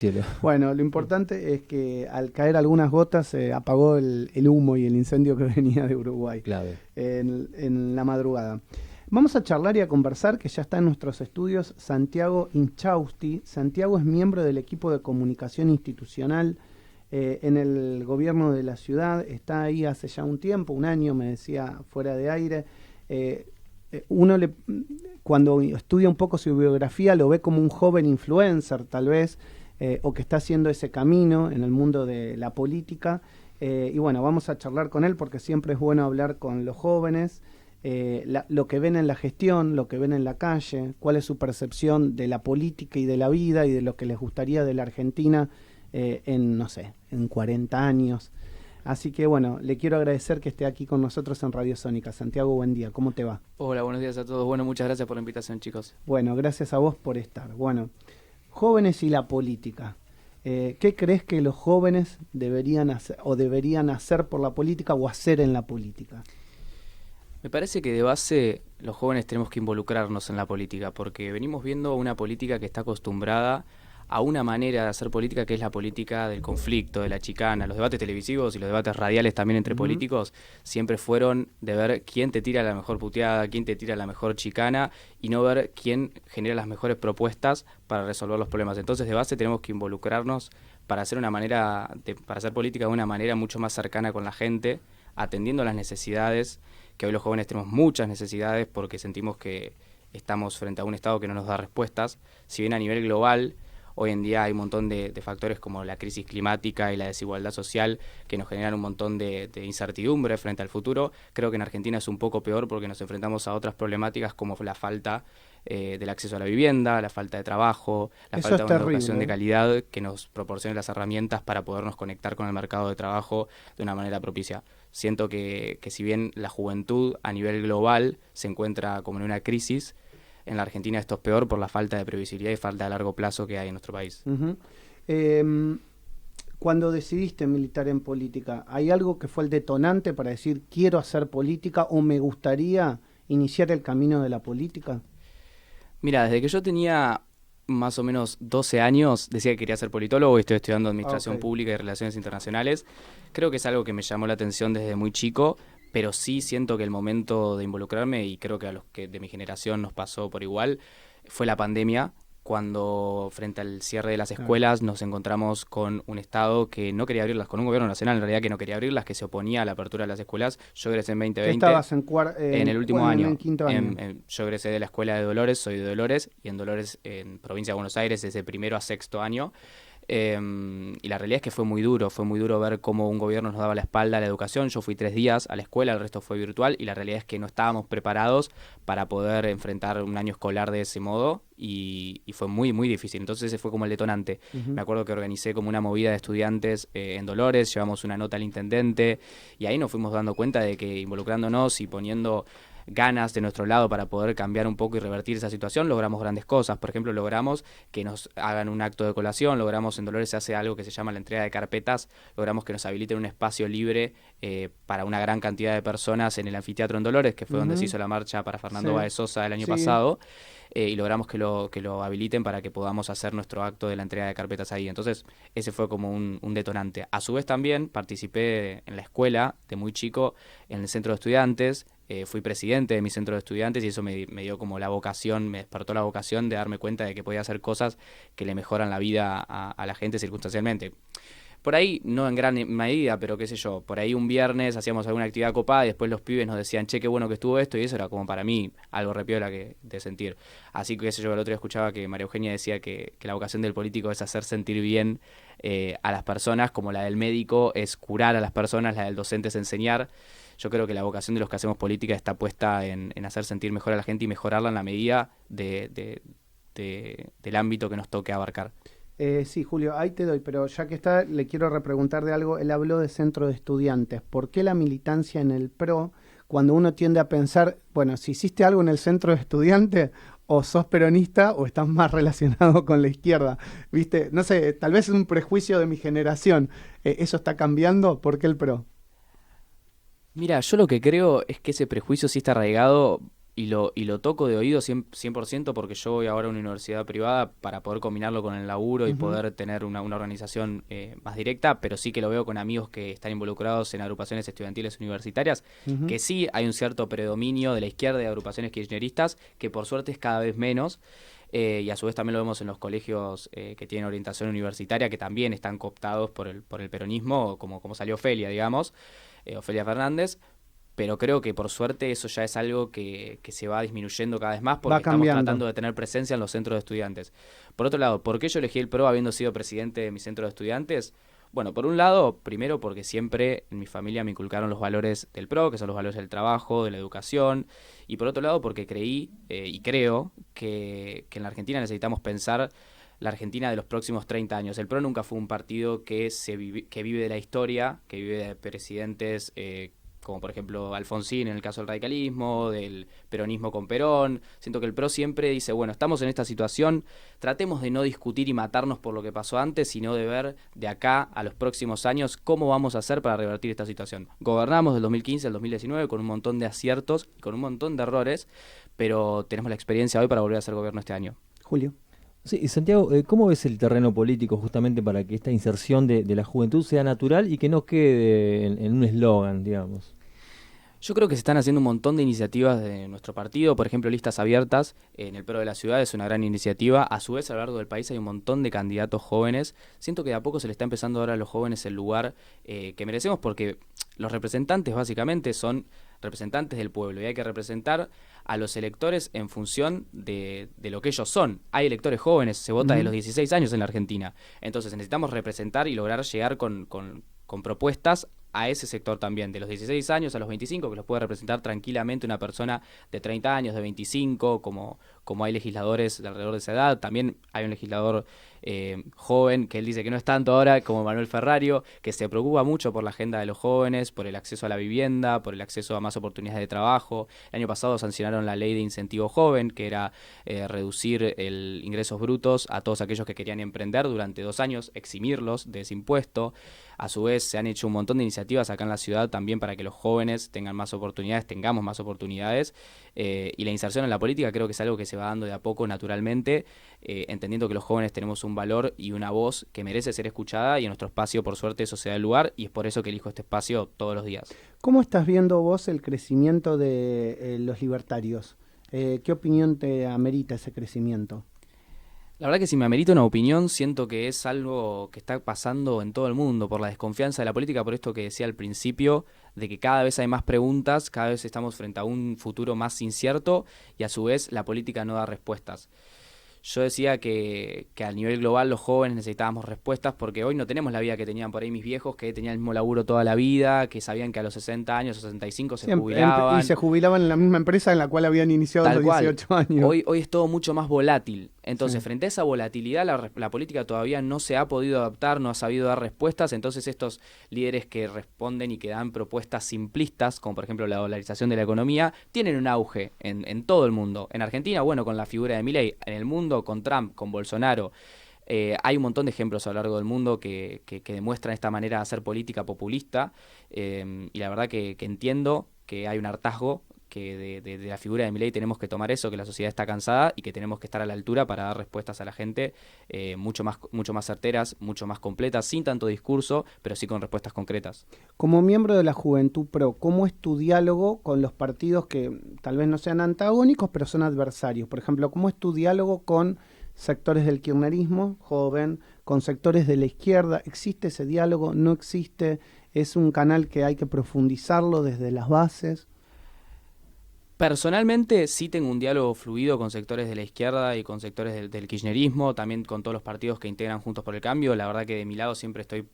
Cielo. Bueno, lo importante es que al caer algunas gotas se apagó el humo y el incendio que venía de Uruguay Clave. en la madrugada. Vamos a charlar y a conversar, que ya está en nuestros estudios, Santiago Inchausti. Santiago es miembro del equipo de comunicación institucional en el gobierno de la ciudad. Está ahí hace ya un tiempo, un año, me decía, fuera de aire. Eh, Uno cuando estudia un poco su biografía lo ve como un joven influencer, tal vez, o que está haciendo ese camino en el mundo de la política. Y bueno, vamos a charlar con él porque siempre es bueno hablar con los jóvenes, lo que ven en la gestión, lo que ven en la calle, cuál es su percepción de la política y de la vida y de lo que les gustaría de la Argentina en, no sé, en 40 años. Así que bueno, le quiero agradecer que esté aquí con nosotros en Radio Sónica. Santiago, buen día, ¿cómo te va? Hola, buenos días a todos. Bueno, muchas gracias por la invitación, chicos. Bueno, gracias a vos por estar. Bueno, jóvenes y la política. ¿Qué crees que los jóvenes deberían hacer por la política o hacer en la política? Me parece que de base los jóvenes tenemos que involucrarnos en la política, porque venimos viendo una política que está acostumbrada a una manera de hacer política que es la política del conflicto, de la chicana. Los debates televisivos y los debates radiales también entre políticos siempre fueron de ver quién te tira la mejor puteada, quién te tira la mejor chicana y no ver quién genera las mejores propuestas para resolver los problemas. Entonces de base tenemos que involucrarnos para hacer para hacer política de una manera mucho más cercana con la gente, atendiendo las necesidades, que hoy los jóvenes tenemos muchas necesidades porque sentimos que estamos frente a un Estado que no nos da respuestas. Si bien a nivel global hoy en día hay un montón de factores como la crisis climática y la desigualdad social que nos generan un montón de incertidumbre frente al futuro. Creo que en Argentina es un poco peor porque nos enfrentamos a otras problemáticas como la falta del acceso a la vivienda, la falta de trabajo, la Eso falta es de una terrible, educación de calidad que nos proporcione las herramientas para podernos conectar con el mercado de trabajo de una manera propicia. Siento que si bien la juventud a nivel global se encuentra como en una crisis, en la Argentina esto es peor por la falta de previsibilidad y falta de largo plazo que hay en nuestro país. Cuando decidiste militar en política, ¿hay algo que fue el detonante para decir quiero hacer política o me gustaría iniciar el camino de la política? Mira, desde que yo tenía más o menos 12 años, decía que quería ser politólogo y estoy estudiando Administración Pública y Relaciones Internacionales. Creo que es algo que me llamó la atención desde muy chico, pero sí siento que el momento de involucrarme, y creo que a los que de mi generación nos pasó por igual, fue la pandemia, cuando frente al cierre de las escuelas nos encontramos con un Estado que no quería abrirlas, con un gobierno nacional en realidad que no quería abrirlas, que se oponía a la apertura de las escuelas. Yo egresé en 2020. ¿Qué estabas en el último año. En el quinto año. Yo egresé de la escuela de Dolores, soy de Dolores, y en Dolores, en provincia de Buenos Aires, desde primero a sexto año. Y la realidad es que fue muy duro ver cómo un gobierno nos daba la espalda a la educación. Yo fui 3 días a la escuela, el resto fue virtual, y la realidad es que no estábamos preparados para poder enfrentar un año escolar de ese modo, y fue muy, muy difícil. Entonces ese fue como el detonante. Me acuerdo que organicé como una movida de estudiantes en Dolores, llevamos una nota al intendente, y ahí nos fuimos dando cuenta de que involucrándonos y poniendo ganas de nuestro lado para poder cambiar un poco y revertir esa situación, logramos grandes cosas. Por ejemplo, logramos que nos hagan un acto de colación, logramos en Dolores se hace algo que se llama la entrega de carpetas, logramos que nos habiliten un espacio libre para una gran cantidad de personas en el anfiteatro en Dolores, que fue donde se hizo la marcha para Fernando Báez Sosa el año pasado, y logramos que lo habiliten para que podamos hacer nuestro acto de la entrega de carpetas ahí. Entonces, ese fue como un detonante. A su vez también participé en la escuela de muy chico en el centro de estudiantes. Fui presidente de mi centro de estudiantes y eso me dio como la vocación, me despertó la vocación de darme cuenta de que podía hacer cosas que le mejoran la vida a la gente circunstancialmente. Por ahí, no en gran medida, pero qué sé yo, por ahí un viernes hacíamos alguna actividad copada y después los pibes nos decían, che, qué bueno que estuvo esto, y eso era como para mí algo repiola de sentir. Así que, qué sé yo, el otro día escuchaba que María Eugenia decía que la vocación del político es hacer sentir bien a las personas, como la del médico es curar a las personas, la del docente es enseñar. Yo creo que la vocación de los que hacemos política está puesta en hacer sentir mejor a la gente y mejorarla en la medida del ámbito que nos toque abarcar. Sí, Julio, ahí te doy, pero ya que está, le quiero repreguntar de algo. Él habló de centro de estudiantes. ¿Por qué la militancia en el PRO, cuando uno tiende a pensar, bueno, si hiciste algo en el centro de estudiantes, o sos peronista o estás más relacionado con la izquierda? ¿Viste? No sé, tal vez es un prejuicio de mi generación. ¿Eso está cambiando? ¿Por qué el PRO? Mira, yo lo que creo es que ese prejuicio sí está arraigado y lo toco de oído 100% porque yo voy ahora a una universidad privada para poder combinarlo con el laburo y poder tener una organización más directa, pero sí que lo veo con amigos que están involucrados en agrupaciones estudiantiles universitarias, que sí hay un cierto predominio de la izquierda y de agrupaciones kirchneristas, que por suerte es cada vez menos. Y a su vez también lo vemos en los colegios que tienen orientación universitaria, que también están cooptados por el peronismo, como salió Ofelia, digamos, Ofelia Fernández. Pero creo que por suerte eso ya es algo que se va disminuyendo cada vez más porque estamos tratando de tener presencia en los centros de estudiantes. Por otro lado, ¿por qué yo elegí el PRO habiendo sido presidente de mi centro de estudiantes? Bueno, por un lado, primero porque siempre en mi familia me inculcaron los valores del PRO, que son los valores del trabajo, de la educación, y por otro lado porque creí y creo que en la Argentina necesitamos pensar la Argentina de los próximos 30 años. El PRO nunca fue un partido que vive de la historia, que vive de presidentes como por ejemplo Alfonsín en el caso del radicalismo, del peronismo con Perón. Siento que el PRO siempre dice, bueno, estamos en esta situación, tratemos de no discutir y matarnos por lo que pasó antes, sino de ver de acá a los próximos años cómo vamos a hacer para revertir esta situación. Gobernamos del 2015 al 2019 con un montón de aciertos y con un montón de errores, pero tenemos la experiencia hoy para volver a hacer gobierno este año. Julio. Sí, Santiago, ¿cómo ves el terreno político justamente para que esta inserción de la juventud sea natural y que no quede en un eslogan, digamos? Yo creo que se están haciendo un montón de iniciativas de nuestro partido, por ejemplo, listas abiertas en el PRO de la ciudad es una gran iniciativa. A su vez, a lo largo del país hay un montón de candidatos jóvenes. Siento que de a poco se le está empezando a dar a los jóvenes el lugar que merecemos porque los representantes básicamente son representantes del pueblo y hay que representar a los electores en función de lo que ellos son. Hay electores jóvenes, se vota de los 16 años en la Argentina. Entonces necesitamos representar y lograr llegar con propuestas a ese sector también, de los 16 años a los 25, que los puede representar tranquilamente una persona de 30 años, de 25, como hay legisladores de alrededor de esa edad. También hay un legislador joven, que él dice que no es tanto ahora, como Manuel Ferrario, que se preocupa mucho por la agenda de los jóvenes, por el acceso a la vivienda, por el acceso a más oportunidades de trabajo. El año pasado sancionaron la ley de incentivo joven, que era reducir el ingresos brutos a todos aquellos que querían emprender durante 2 años, eximirlos de ese impuesto. A su vez, se han hecho un montón de iniciativas acá en la ciudad también para que los jóvenes tengan más oportunidades, tengamos más oportunidades. Y la inserción en la política creo que es algo que se va dando de a poco naturalmente, entendiendo que los jóvenes tenemos un valor y una voz que merece ser escuchada y en nuestro espacio, por suerte, eso se da el lugar y es por eso que elijo este espacio todos los días. ¿Cómo estás viendo vos el crecimiento de los libertarios? ¿Qué opinión te amerita ese crecimiento? La verdad que si me amerita una opinión, siento que es algo que está pasando en todo el mundo por la desconfianza de la política, por esto que decía al principio, de que cada vez hay más preguntas, cada vez estamos frente a un futuro más incierto y a su vez la política no da respuestas. Yo decía que a nivel global los jóvenes necesitábamos respuestas porque hoy no tenemos la vida que tenían por ahí mis viejos, que tenían el mismo laburo toda la vida, que sabían que a los 60 años o 65 se jubilaban. Y se jubilaban en la misma empresa en la cual habían iniciado a los 18 años. Hoy es todo mucho más volátil. Entonces, frente a esa volatilidad, la política todavía no se ha podido adaptar, no ha sabido dar respuestas. Entonces, estos líderes que responden y que dan propuestas simplistas, como por ejemplo la dolarización de la economía, tienen un auge en todo el mundo. En Argentina, bueno, con la figura de Milei. En el mundo, con Trump, con Bolsonaro. Hay un montón de ejemplos a lo largo del mundo que demuestran esta manera de hacer política populista. Y la verdad que entiendo que hay un hartazgo, que de la figura de Milei tenemos que tomar eso, que la sociedad está cansada y que tenemos que estar a la altura para dar respuestas a la gente mucho más certeras, mucho más completas, sin tanto discurso, pero sí con respuestas concretas. Como miembro de la Juventud Pro, ¿cómo es tu diálogo con los partidos que tal vez no sean antagónicos, pero son adversarios? Por ejemplo, ¿cómo es tu diálogo con sectores del kirchnerismo joven, con sectores de la izquierda? ¿Existe ese diálogo? ¿No existe? ¿Es un canal que hay que profundizarlo desde las bases? Personalmente sí tengo un diálogo fluido con sectores de la izquierda y con sectores del kirchnerismo, también con todos los partidos que integran Juntos por el Cambio. La verdad que de mi lado siempre estoy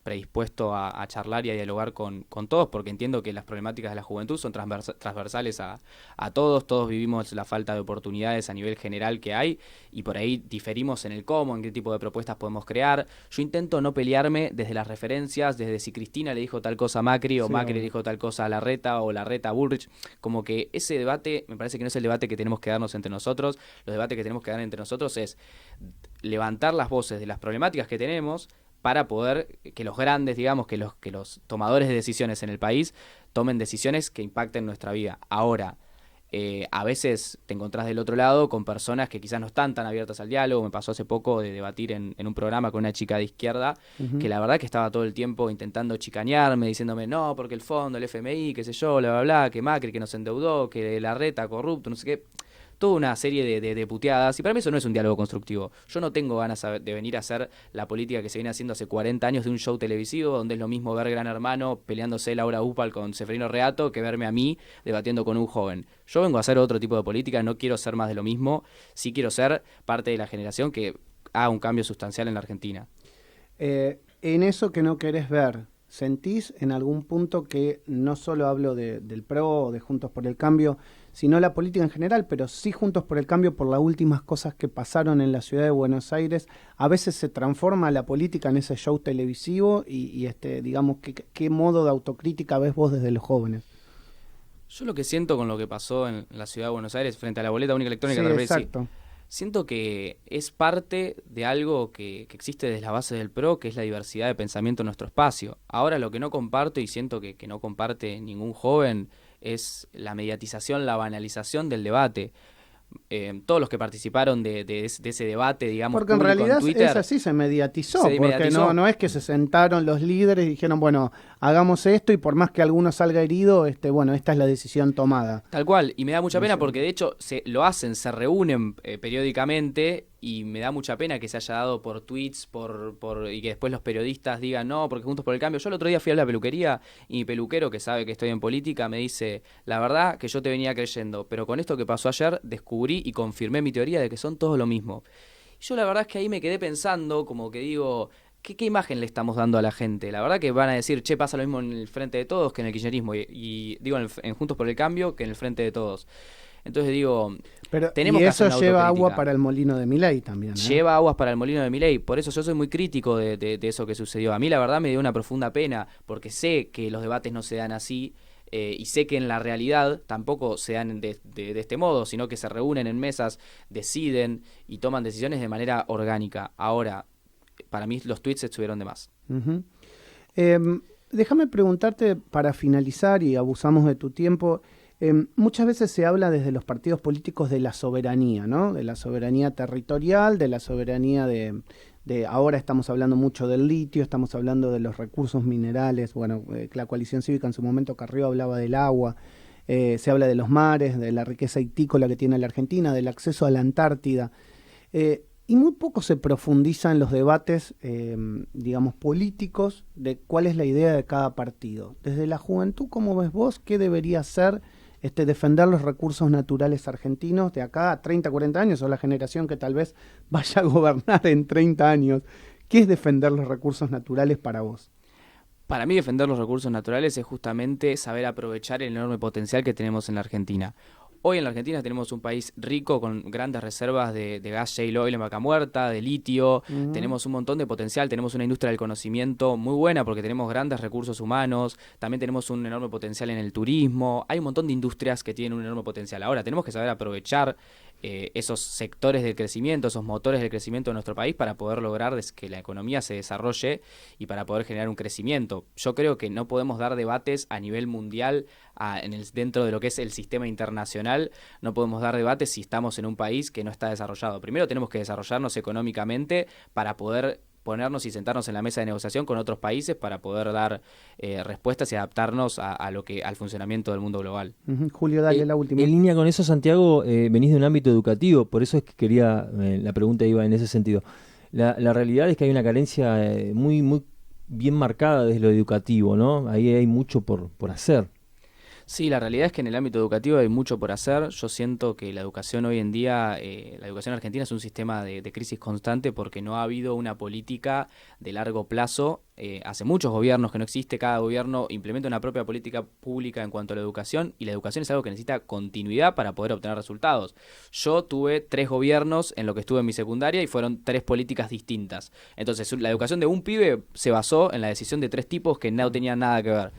predispuesto a charlar y a dialogar con todos, porque entiendo que las problemáticas de la juventud son transversales a todos vivimos la falta de oportunidades a nivel general que hay y por ahí diferimos en el cómo, en qué tipo de propuestas podemos crear. Yo intento no pelearme desde las referencias, desde si Cristina le dijo tal cosa a Macri o Macri le dijo tal cosa a Larreta o Larreta a Bullrich, como que ese debate me parece que no es el debate que tenemos que darnos entre nosotros. Los debates que tenemos que dar entre nosotros es levantar las voces de las problemáticas que tenemos para poder que los grandes, digamos, que los tomadores de decisiones en el país tomen decisiones que impacten nuestra vida. Ahora, a veces te encontrás del otro lado con personas que quizás no están tan abiertas al diálogo. Me pasó hace poco de debatir en un programa con una chica de izquierda que la verdad que estaba todo el tiempo intentando chicanearme, diciéndome no, porque el fondo, el FMI, qué sé yo, bla, bla, bla, que Macri que nos endeudó, que Larreta corrupto, no sé qué. Toda una serie de puteadas, y para mí eso no es un diálogo constructivo. Yo no tengo ganas de venir a hacer la política que se viene haciendo hace 40 años de un show televisivo, donde es lo mismo ver Gran Hermano peleándose Laura Upal con Seferino Reato que verme a mí debatiendo con un joven. Yo vengo a hacer otro tipo de política, no quiero ser más de lo mismo, sí quiero ser parte de la generación que haga un cambio sustancial en la Argentina. En eso que no querés ver, ¿sentís en algún punto que no solo hablo del PRO o de Juntos por el Cambio, sino la política en general, pero sí Juntos por el Cambio por las últimas cosas que pasaron en la ciudad de Buenos Aires, a veces se transforma la política en ese show televisivo y digamos, ¿qué modo de autocrítica ves vos desde los jóvenes? Yo lo que siento con lo que pasó en la ciudad de Buenos Aires frente a la boleta única electrónica, Sí, exacto. siento que es parte de algo que existe desde la base del PRO, que es la diversidad de pensamiento en nuestro espacio. Ahora lo que no comparto, y siento que no comparte ningún joven, es la mediatización, la banalización del debate. Todos los que participaron de ese debate, digamos, porque en público realidad Twitter, es así, se mediatizó, se porque mediatizó. no es que se sentaron los líderes y dijeron, bueno, hagamos esto y por más que alguno salga herido, bueno, esta es la decisión tomada. Tal cual, y me da mucha pena Sí. porque de hecho lo hacen, se reúnen periódicamente, y me da mucha pena que se haya dado por tweets y que después los periodistas digan no, porque Juntos por el Cambio. Yo el otro día fui a la peluquería y mi peluquero, que sabe que estoy en política, me dice, la verdad que yo te venía creyendo, pero con esto que pasó ayer descubrí y confirmé mi teoría de que son todos lo mismo. Y yo la verdad es que ahí me quedé pensando, como que digo, ¿qué imagen le estamos dando a la gente? La verdad que van a decir, che, pasa lo mismo en el Frente de Todos que en el kirchnerismo, y digo en Juntos por el Cambio que en el Frente de Todos. Entonces digo, Pero, tenemos y que eso hacer una lleva autocrítica. agua para el molino de Milei también, ¿eh? Lleva aguas para el molino de Milei. Por eso yo soy muy crítico de eso que sucedió. A mí la verdad me dio una profunda pena, porque sé que los debates no se dan así, y sé que en la realidad tampoco se dan de este modo, sino que se reúnen en mesas, deciden y toman decisiones de manera orgánica. Ahora, para mí los tweets estuvieron de más. Uh-huh. Déjame preguntarte para finalizar, y abusamos de tu tiempo. Muchas veces se habla desde los partidos políticos de la soberanía, ¿no? De la soberanía territorial, de la soberanía ahora estamos hablando mucho del litio, estamos hablando de los recursos minerales. Bueno, la coalición cívica en su momento, Carrió, hablaba del agua. Se habla de los mares, de la riqueza hictícola que tiene la Argentina, del acceso a la Antártida. Y muy poco se profundiza en los debates, digamos, políticos, de cuál es la idea de cada partido. Desde la juventud, ¿cómo ves vos? ¿Qué debería ser defender los recursos naturales argentinos de acá a 30, 40 años, o la generación que tal vez vaya a gobernar en 30 años? ¿Qué es defender los recursos naturales para vos? Para mí defender los recursos naturales es justamente saber aprovechar el enorme potencial que tenemos en la Argentina. Hoy en la Argentina tenemos un país rico con grandes reservas de gas shale oil en Vaca Muerta, de litio, tenemos un montón de potencial, tenemos una industria del conocimiento muy buena porque tenemos grandes recursos humanos, también tenemos un enorme potencial en el turismo, hay un montón de industrias que tienen un enorme potencial. Ahora tenemos que saber aprovechar esos sectores del crecimiento, esos motores del crecimiento de nuestro país para poder lograr que la economía se desarrolle y para poder generar un crecimiento. Yo creo que no podemos dar debates a nivel mundial, dentro de lo que es el sistema internacional, no podemos dar debates si estamos en un país que no está desarrollado. Primero tenemos que desarrollarnos económicamente para poder ponernos y sentarnos en la mesa de negociación con otros países para poder dar respuestas y adaptarnos al funcionamiento del mundo global. Julio, dale la última. En línea con eso, Santiago, venís de un ámbito educativo, por eso es que quería, la pregunta iba en ese sentido. La realidad es que hay una carencia muy, muy bien marcada desde lo educativo, ¿no? Ahí hay mucho por hacer. Sí, la realidad es que en el ámbito educativo hay mucho por hacer. Yo siento que la educación hoy en día, la educación argentina es un sistema de crisis constante porque no ha habido una política de largo plazo. Hace muchos gobiernos que no existe, cada gobierno implementa una propia política pública en cuanto a la educación, y la educación es algo que necesita continuidad para poder obtener resultados. Yo tuve 3 gobiernos en lo que estuve en mi secundaria y fueron 3 políticas distintas. Entonces, la educación de un pibe se basó en la decisión de 3 tipos que no tenían nada que ver.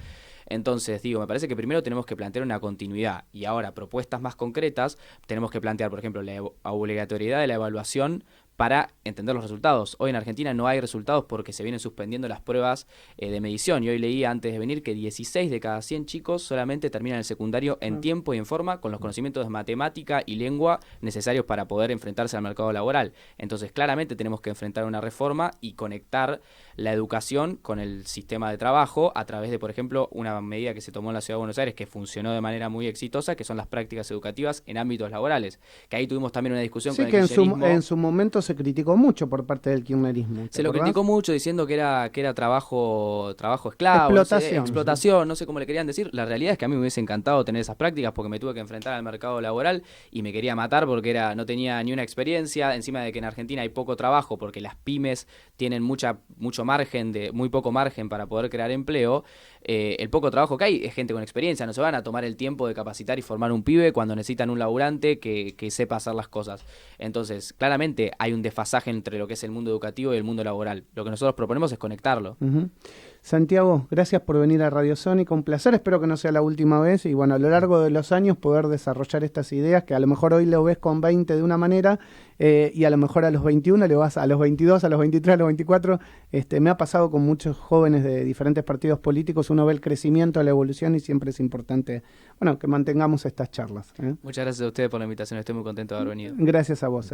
Entonces, me parece que primero tenemos que plantear una continuidad, y ahora propuestas más concretas tenemos que plantear, por ejemplo, la obligatoriedad de la evaluación para entender los resultados. Hoy en Argentina no hay resultados porque se vienen suspendiendo las pruebas de medición, y hoy leí antes de venir que 16 de cada 100 chicos solamente terminan el secundario en tiempo y en forma con los conocimientos de matemática y lengua necesarios para poder enfrentarse al mercado laboral. Entonces claramente tenemos que enfrentar una reforma y conectar la educación con el sistema de trabajo a través de, por ejemplo, una medida que se tomó en la Ciudad de Buenos Aires que funcionó de manera muy exitosa, que son las prácticas educativas en ámbitos laborales, que ahí tuvimos también una discusión con el kirchnerismo. En su momento se criticó mucho por parte del kirchnerismo. Se lo criticó mucho diciendo que era trabajo esclavo, explotación, no sé cómo le querían decir. La realidad es que a mí me hubiese encantado tener esas prácticas porque me tuve que enfrentar al mercado laboral y me quería matar porque no tenía ni una experiencia, encima de que en Argentina hay poco trabajo porque las pymes tienen mucho margen, muy poco margen para poder crear empleo. El poco trabajo que hay es gente con experiencia, no se van a tomar el tiempo de capacitar y formar un pibe cuando necesitan un laburante que sepa hacer las cosas. Entonces, claramente hay un desfasaje entre lo que es el mundo educativo y el mundo laboral. Lo que nosotros proponemos es conectarlo. Santiago, gracias por venir a Radio Sónica, un placer, espero que no sea la última vez y bueno, a lo largo de los años poder desarrollar estas ideas que a lo mejor hoy lo ves con 20 de una manera y a lo mejor a los 21 le vas a los 22, a los 23, a los 24, me ha pasado con muchos jóvenes de diferentes partidos políticos, uno ve el crecimiento, la evolución y siempre es importante, bueno, que mantengamos estas charlas. Muchas gracias a ustedes por la invitación, estoy muy contento de haber venido. Gracias a vos.